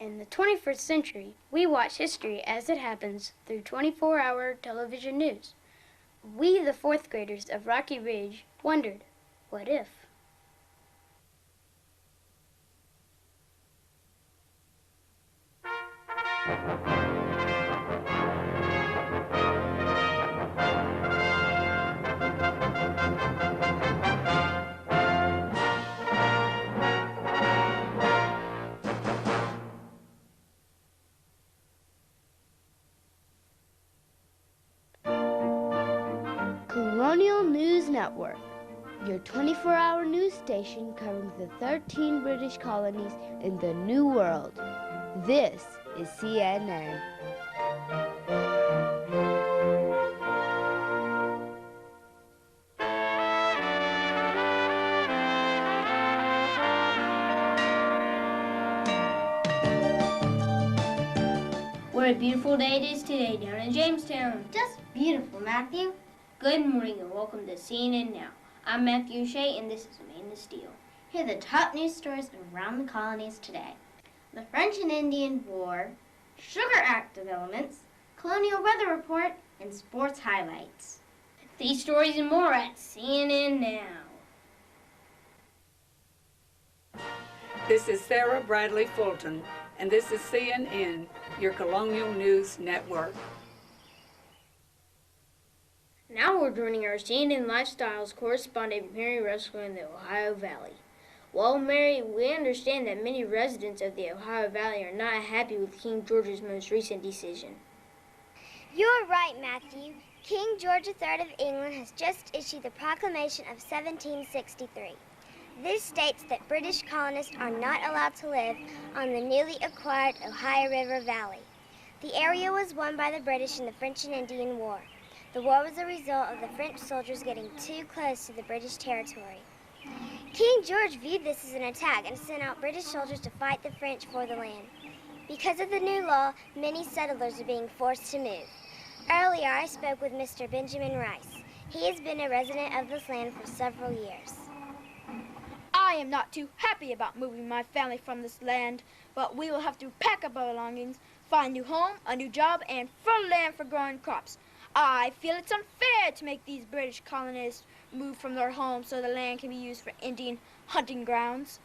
In the 21st century, we watch history as it happens through 24-hour television news. We, the fourth graders of Rocky Ridge, wondered, what if? Colonial News Network, your 24-hour news station covering the 13 British colonies in the New World. This is CNN. What a beautiful day it is today down in Jamestown. Just beautiful, Matthew. Good morning and welcome to CNN Now. I'm Matthew Shea and this is Amanda Steele. Here are the top news stories around the colonies today. The French and Indian War, Sugar Act developments, Colonial weather report, and sports highlights. These stories and more at CNN Now. This is Sarah Bradley Fulton, and this is CNN, your Colonial News Network. Now we're joining our CNN Lifestyles correspondent Mary Russell in the Ohio Valley. Well, Mary, we understand that many residents of the Ohio Valley are not happy with King George's most recent decision. You're right, Matthew. King George III of England has just issued the Proclamation of 1763. This states that British colonists are not allowed to live on the newly acquired Ohio River Valley. The area was won by the British in the French and Indian War. The war was a result of the French soldiers getting too close to the British territory. King George viewed this as an attack and sent out British soldiers to fight the French for the land. Because of the new law, many settlers are being forced to move. Earlier, I spoke with Mr. Benjamin Rice. He has been a resident of this land for several years. I am not too happy about moving my family from this land, but we will have to pack up our belongings, find a new home, a new job, and fertile land for growing crops. I feel it's unfair to make these British colonists move from their homes so the land can be used for Indian hunting grounds.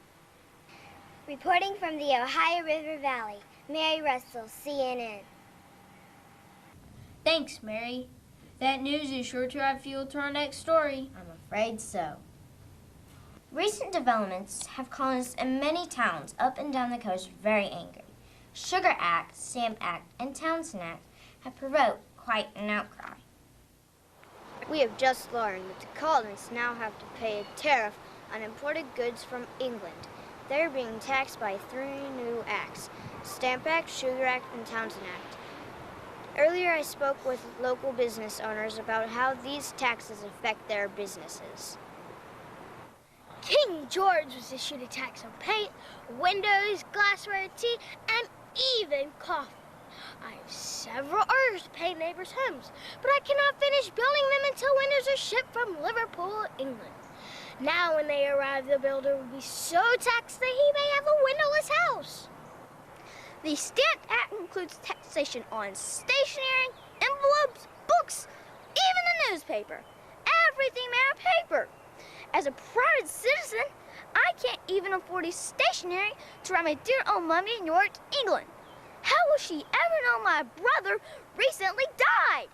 Reporting from the Ohio River Valley, Mary Russell, CNN. Thanks, Mary. That news is sure to add fuel to our next story. I'm afraid so. Recent developments have colonists in many towns up and down the coast very angry. Sugar Act, Stamp Act, and Townshend Act have provoked quite an outcry. We have just learned that the colonists now have to pay a tariff on imported goods from England. They're being taxed by 3 new acts: Stamp Act, Sugar Act, and Townshend Act. Earlier I spoke with local business owners about how these taxes affect their businesses. King George was issued a tax on paint, windows, glassware, tea, and even coffee. I have several orders to paint neighbors' homes, but I cannot finish building them until windows are shipped from Liverpool, England. Now when they arrive, the builder will be so taxed that he may have a windowless house. The Stamp Act includes taxation on stationery, envelopes, books, even the newspaper. Everything made of paper. As a private citizen, I can't even afford a stationery to write my dear old mummy in York, England. How will she ever know my brother recently died?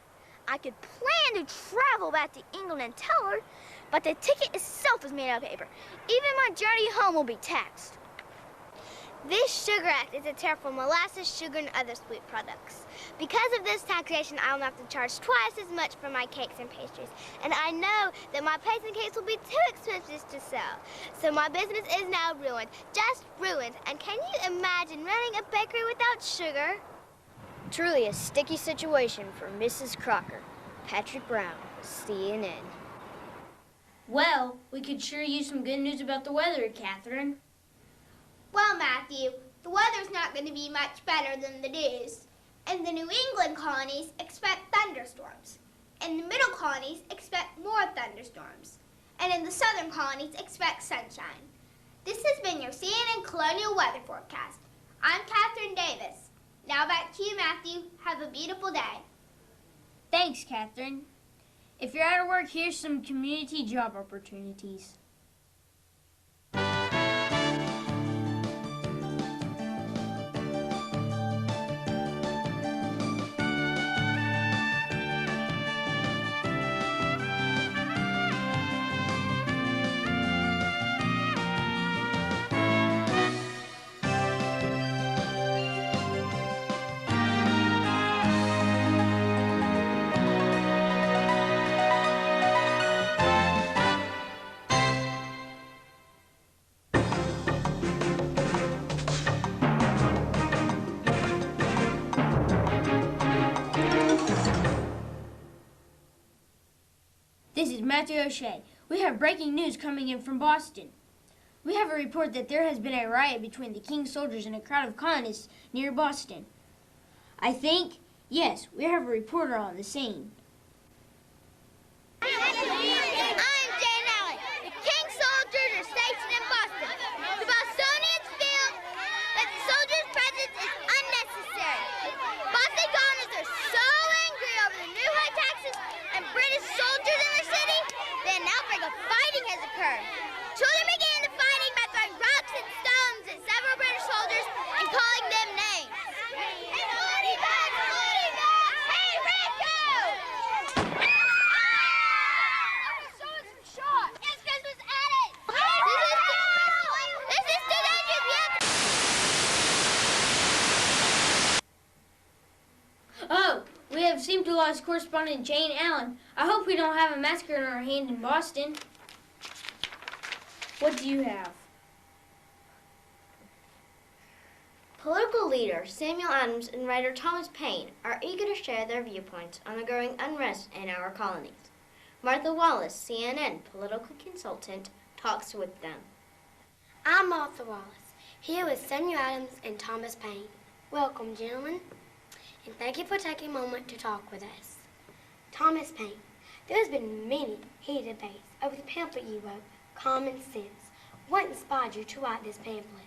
I could plan to travel back to England and tell her, but the ticket itself is made out of paper. Even my journey home will be taxed. This Sugar Act is a tariff on molasses, sugar, and other sweet products. Because of this taxation, I will have to charge twice as much for my cakes and pastries. And I know that my pies and cakes will be too expensive to sell. So my business is now ruined, just ruined. And can you imagine running a bakery without sugar? Truly a sticky situation for Mrs. Crocker. Patrick Brown, CNN. Well, we could sure use some good news about the weather, Catherine. Well, Matthew, the weather's not going to be much better than the news. In the New England colonies, expect thunderstorms. In the middle colonies, expect more thunderstorms. And in the southern colonies, expect sunshine. This has been your CNN Colonial Weather Forecast. I'm Catherine Davis. Now back to you, Matthew. Have a beautiful day. Thanks, Catherine. If you're out of work, here's some community job opportunities. This is Matthew O'Shea. We have breaking news coming in from Boston. We have a report that there has been a riot between the King's soldiers and a crowd of colonists near Boston. Yes, we have a reporter on the scene. I'm Jane Allen. The King's soldiers are stationed in Boston. The Bostonians feel that the soldiers' presence is unnecessary. Boston colonists are so angry over the new high taxes and British soldiers in the city that an outbreak of fighting has occurred. Children began the fighting by throwing rocks and stones at several British soldiers and calling them names. Hey, Woody back! Woody back! Hey, Rico! Yes, Chris was at it! This is too dangerous! We have to... Oh, we have seemed to lost correspondent Jane Allen. I hope we don't have a massacre in our hand in Boston. What do you have? Political leader Samuel Adams and writer Thomas Paine are eager to share their viewpoints on the growing unrest in our colonies. Martha Wallace, CNN political consultant, talks with them. I'm Martha Wallace, here with Samuel Adams and Thomas Paine. Welcome, gentlemen, and thank you for taking a moment to talk with us. Thomas Paine, there has been many heated debates over the pamphlet you wrote, Common Sense. What inspired you to write this pamphlet?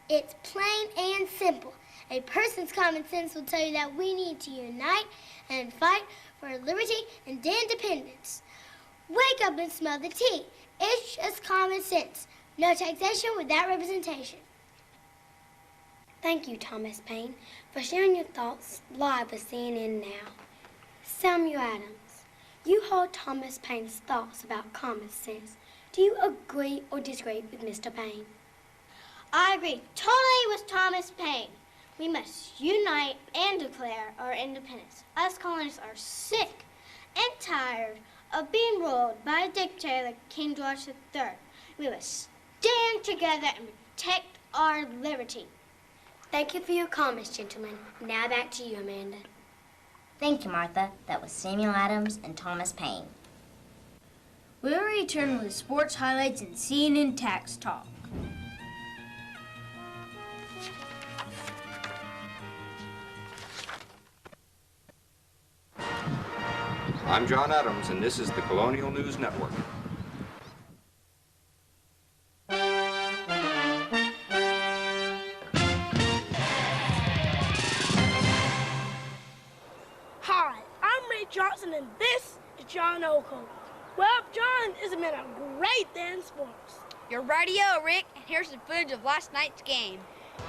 It's plain and simple. A person's common sense will tell you that we need to unite and fight for liberty and independence. Wake up and smell the tea. It's just common sense. No taxation without representation. Thank you, Thomas Paine, for sharing your thoughts live with CNN Now. Samuel Adams, you heard Thomas Paine's thoughts about common sense. Do you agree or disagree with Mr. Paine? I agree totally with Thomas Paine. We must unite and declare our independence. Us colonists are sick and tired of being ruled by a dictator like King George III. We must stand together and protect our liberty. Thank you for your comments, gentlemen. Now back to you, Amanda. Thank you, Martha. That was Samuel Adams and Thomas Paine. We'll return with sports highlights and CNN tax talk. I'm John Adams, and this is the Colonial News Network. Hi, I'm Ray Johnson, and this is John Oko. Well, John is a man of great day in sports. Your radio, Rick, and here's some footage of last night's game.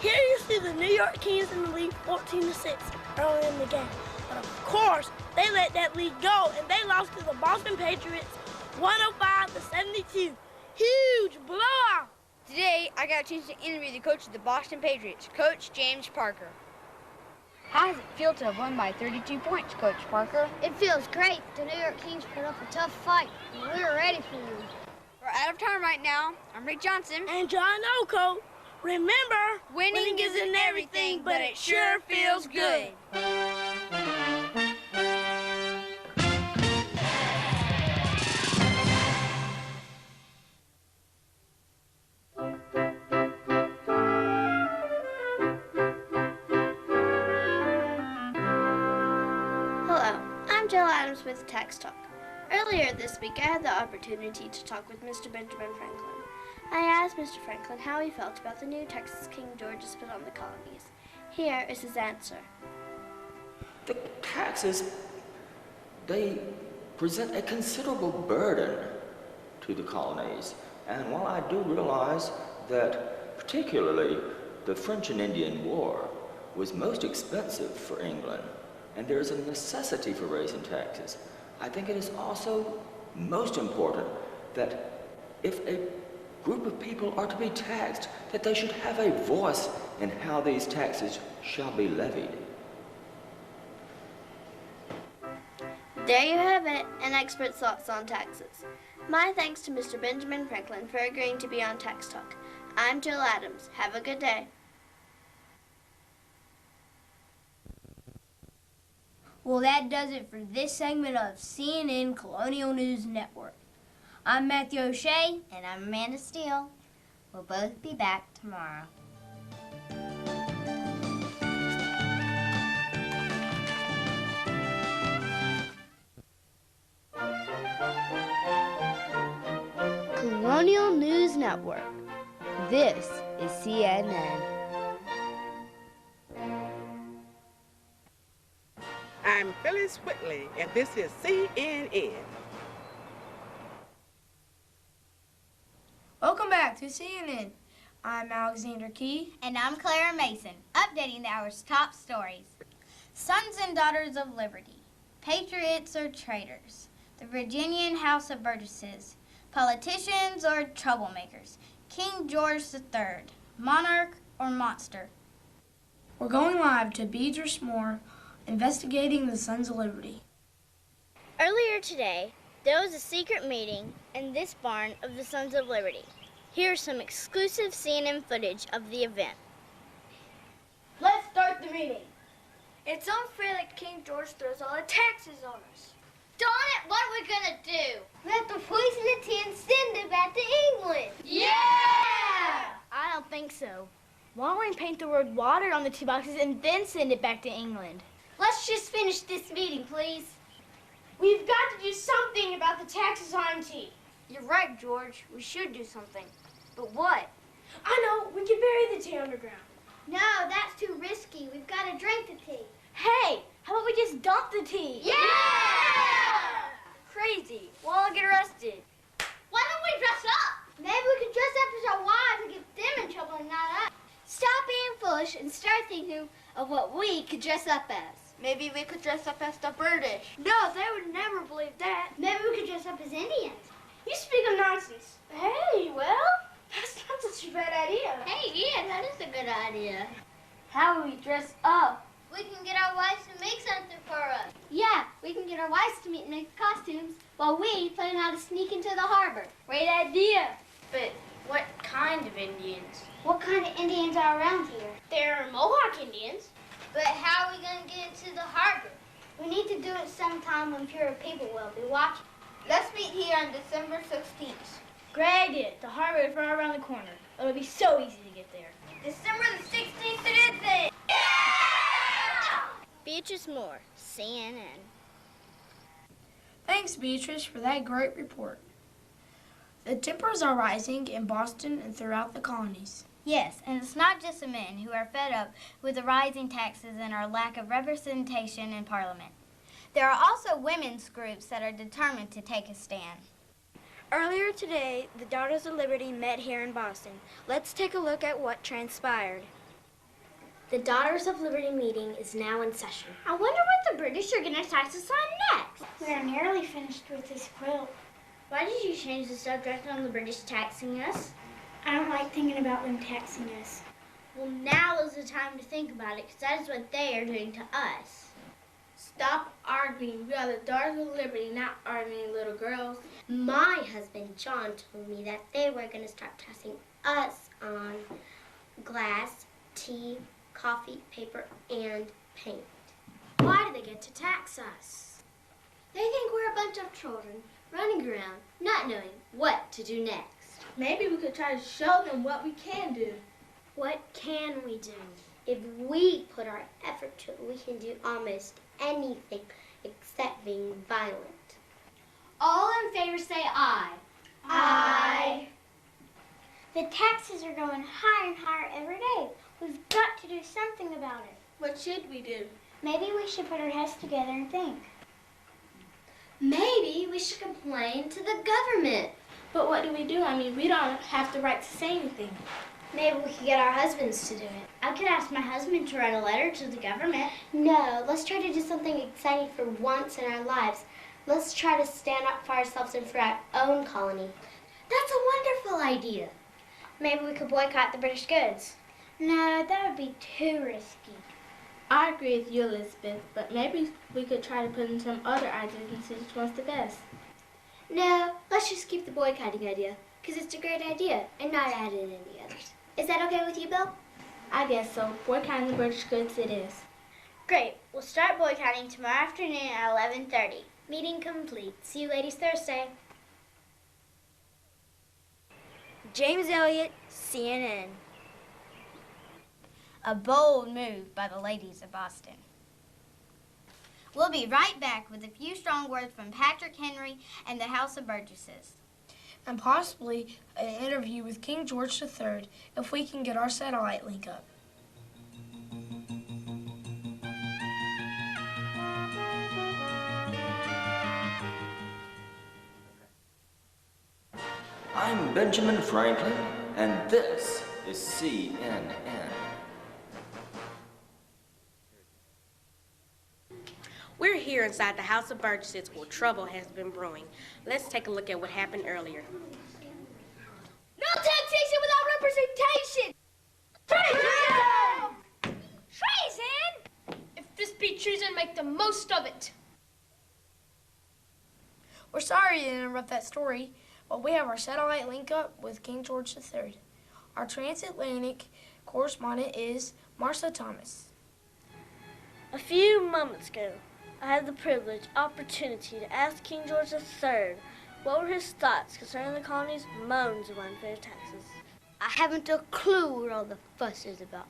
Here you see the New York Kings in the lead 14-6 early in the game. But of course, they let that lead go, and they lost to the Boston Patriots 105-72. Huge blowout. Today, I got a chance to interview the coach of the Boston Patriots, Coach James Parker. How does it feel to have won by 32 points, Coach Parker? It feels great. The New York Kings put up a tough fight, and we were ready for you. We're out of time right now. I'm Rick Johnson. And John Oko. Remember, Winning isn't everything, but it sure feels good. Hello, I'm Jill Adams with Tax Talk. Earlier this week, I had the opportunity to talk with Mr. Benjamin Franklin. I asked Mr. Franklin how he felt about the new taxes King George has put on the colonies. Here is his answer. The taxes, they present a considerable burden to the colonies. And while I do realize that particularly the French and Indian War was most expensive for England, and there is a necessity for raising taxes, I think it is also most important that if a group of people are to be taxed, that they should have a voice in how these taxes shall be levied. There you have it, an expert's thoughts on taxes. My thanks to Mr. Benjamin Franklin for agreeing to be on Tax Talk. I'm Jill Adams. Have a good day. Well, that does it for this segment of CNN Colonial News Network. I'm Matthew O'Shea. And I'm Amanda Steele. We'll both be back tomorrow. Colonial News Network. This is CNN. I'm Phyllis Whitley, and this is CNN. Welcome back to CNN. I'm Alexander Key. And I'm Clara Mason, updating the hour's top stories. Sons and Daughters of Liberty, Patriots or Traitors, the Virginian House of Burgesses, Politicians or Troublemakers, King George III, Monarch or Monster. We're going live to Beatrice Moore, investigating the Sons of Liberty. Earlier today, there was a secret meeting in this barn of the Sons of Liberty. Here's some exclusive CNN footage of the event. Let's start the meeting. It's unfair that King George throws all the taxes on us. Darn it, what are we gonna do? We have to poison the tea and send it back to England. Yeah! I don't think so. Why don't we paint the word water on the tea boxes and then send it back to England? Let's just finish this meeting, please. We've got to do something about the taxes on tea. You're right, George. We should do something. But what? I know, we can bury the tea underground. No, that's too risky. We've got to drink the tea. Hey, how about we just dump the tea? Yeah! Crazy. We'll all get arrested. Why don't we dress up? Maybe we could dress up as our wives and get them in trouble and not us. Stop being foolish and start thinking of what we could dress up as. Maybe we could dress up as the British. No, they would never believe that. Maybe we could dress up as Indians. You speak of nonsense. Hey, well, that's not such a bad idea. Hey, yeah, that is a good idea. How will we dress up? We can get our wives to make something for us. Yeah, we can get our wives to meet and make costumes while we plan how to sneak into the harbor. Great idea. But what kind of Indians? What kind of Indians are around here? There are Mohawk Indians. But how are we going to get into the harbor? We need to do it sometime when fewer people will be watching. Let's meet here on December 16th. Great idea. The harbor is right around the corner. It'll be so easy to get there. December the 16th it is then. Yeah! Beatrice Moore, CNN. Thanks, Beatrice, for that great report. The tempers are rising in Boston and throughout the colonies. Yes, and it's not just the men who are fed up with the rising taxes and our lack of representation in Parliament. There are also women's groups that are determined to take a stand. Earlier today, the Daughters of Liberty met here in Boston. Let's take a look at what transpired. The Daughters of Liberty meeting is now in session. I wonder what the British are going to tax us on next. We are nearly finished with this quilt. Why did you change the subject on the British taxing us? I don't like thinking about them taxing us. Well, now is the time to think about it, because that is what they are doing to us. Stop arguing. We are the Daughters of Liberty, not arguing little girls. My husband, John, told me that they were going to start taxing us on glass, tea, coffee, paper, and paint. Why do they get to tax us? They think we're a bunch of children running around, not knowing what to do next. Maybe we could try to show them what we can do. What can we do? If we put our effort to it, we can do almost anything except being violent. All in favor say aye. Aye. The taxes are going higher and higher every day. We've got to do something about it. What should we do? Maybe we should put our heads together and think. Maybe we should complain to the government. But what do? I mean, we don't have the right to say anything. Maybe we could get our husbands to do it. I could ask my husband to write a letter to the government. No, let's try to do something exciting for once in our lives. Let's try to stand up for ourselves and for our own colony. That's a wonderful idea. Maybe we could boycott the British goods. No, that would be too risky. I agree with you, Elizabeth, but maybe we could try to put in some other ideas and see which one's the best. No, let's just keep the boycotting idea, because it's a great idea, and not add in any others. Is that okay with you, Bill? I guess so. Boycotting the British goods it is. Great. We'll start boycotting tomorrow afternoon at 11:30. Meeting complete. See you ladies Thursday. James Elliott, CNN. A bold move by the ladies of Boston. We'll be right back with a few strong words from Patrick Henry and the House of Burgesses. And possibly an interview with King George III if we can get our satellite link up. I'm Benjamin Franklin, and this is CNN. We're here inside the House of Burgesses where trouble has been brewing. Let's take a look at what happened earlier. No taxation without representation! Treason! Treason! If this be treason, make the most of it. We're sorry to interrupt that story, but we have our satellite link up with King George III. Our transatlantic correspondent is Marcia Thomas. A few moments ago, I had the opportunity to ask King George III what were his thoughts concerning the colony's moans of unfair taxes. I haven't a clue what all the fuss is about.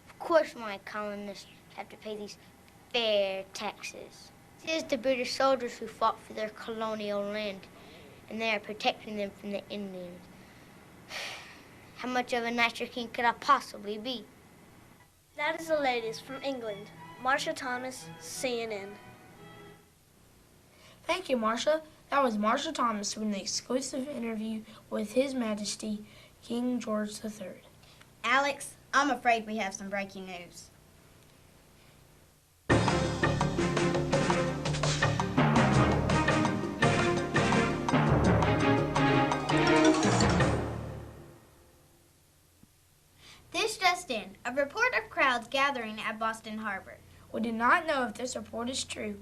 Of course my colonists have to pay these fair taxes. It is the British soldiers who fought for their colonial land, and they are protecting them from the Indians. How much of a nicer king could I possibly be? That is the latest from England. Marcia Thomas, CNN. Thank you, Marcia. That was Marcia Thomas with an exclusive interview with His Majesty King George III. Alex, I'm afraid we have some breaking news. This just in, a report of crowds gathering at Boston Harbor. We do not know if this report is true.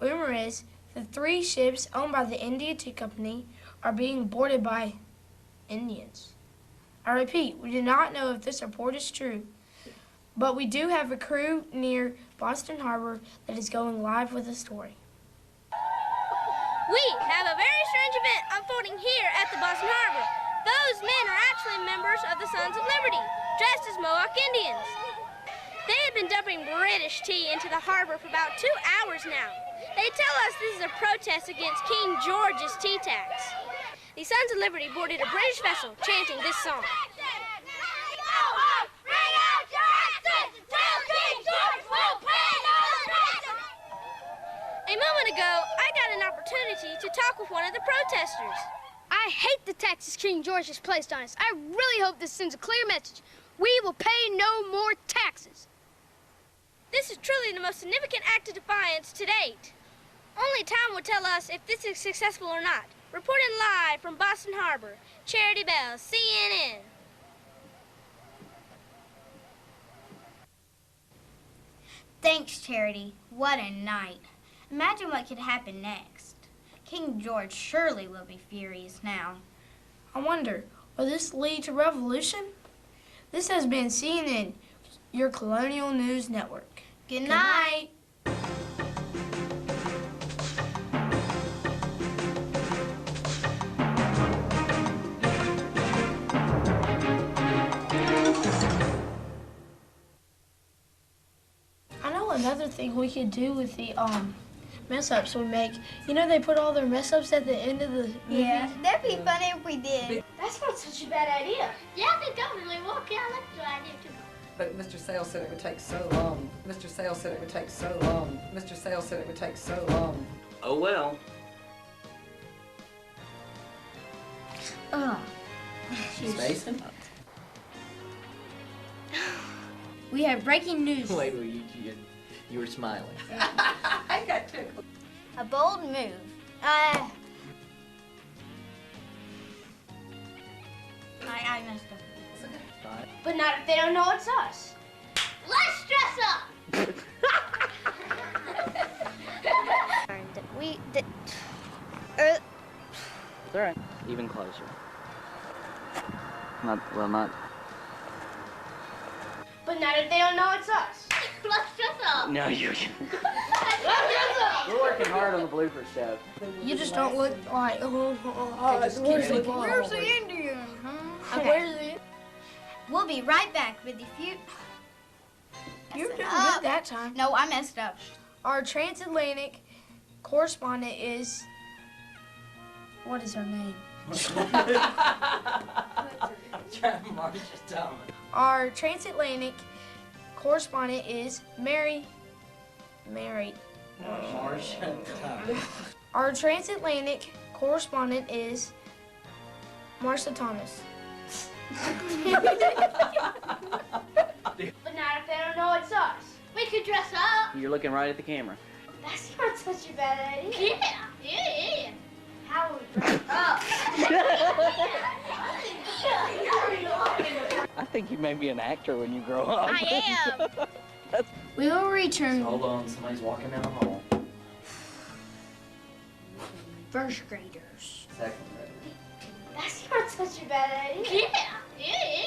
Rumor is the 3 ships owned by the India Tea Company are being boarded by Indians. I repeat, we do not know if this report is true, but we do have a crew near Boston Harbor that is going live with the story. We have a very strange event unfolding here at the Boston Harbor. Those men are actually members of the Sons of Liberty, dressed as Mohawk Indians. They have been dumping British tea into the harbor for about 2 hours now. They tell us this is a protest against King George's tea tax. The Sons of Liberty boarded a British vessel chanting this song. A moment ago, I got an opportunity to talk with one of the protesters. I hate the taxes King George has placed on us. I really hope this sends a clear message. We will pay no more taxes. This is truly the most significant act of defiance to date. Only time will tell us if this is successful or not. Reporting live from Boston Harbor, Charity Bell, CNN. Thanks, Charity. What a night. Imagine what could happen next. King George surely will be furious now. I wonder, will this lead to revolution? This has been CNN, your Colonial News Network. Good night. I know another thing we could do with the mess ups we make. You know they put all their mess ups at the end of the movie? Yeah, that'd be funny if we did. That's not such a bad idea. Yeah, they totally will. Yeah, I like the idea too. But Mr. Sales said it would take so long. Mr. Sales said it would take so long. Mr. Sales said it would take so long. Oh well. Oh. Mason? We have breaking news. Wait, you were smiling. I got tickled. A bold move. I messed up. But not if they don't know it's us. Let's dress up. It's all right. Even closer. Not. But not if they don't know it's us. Let's dress up. No, you. Let's dress up. We're working hard on the blooper show. You just don't look like. Where's the Indian? Okay. Where's the? We'll be right back with the few. You did good that time. No, I messed up. Our transatlantic correspondent is. What is her name? Our transatlantic correspondent is Mary. Our transatlantic correspondent is Marcia Thomas. But not if they don't know it's us. We could dress up. You're looking right at the camera. That's not such a bad idea. Yeah. How will we dress up? I think you may be an actor when you grow up. I am. We will return. Hold on, somebody's walking down the hall. First graders. Second grader. That's not such a bad idea. Yeah.